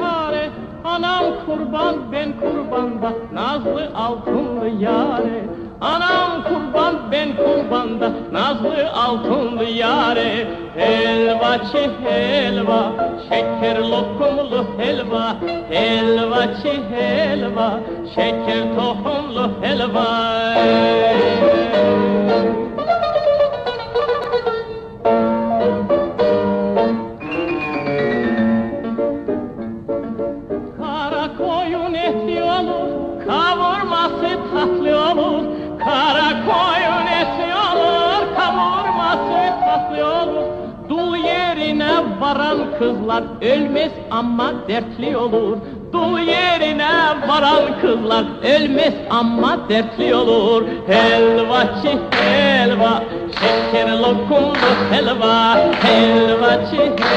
yare. Anam kurban ben kurbanda nazlı altınlı yare. Anam kurban ben kurbanda nazlı altınlı yare. Helvacı helva, şeker lokumlu helva. Helvacı helva, şeker tohumlu helva. Kara koyun eti olur, kavurması tatlı olur. Kara koyun eti olur, kavurması tatlı olur. Dul yerine varan kızlar ölmez ama dertli olur. Dul yerine varan kızlar ölmez ama dertli olur. Helvacı helva, şeker lokumlu helva. Helvacı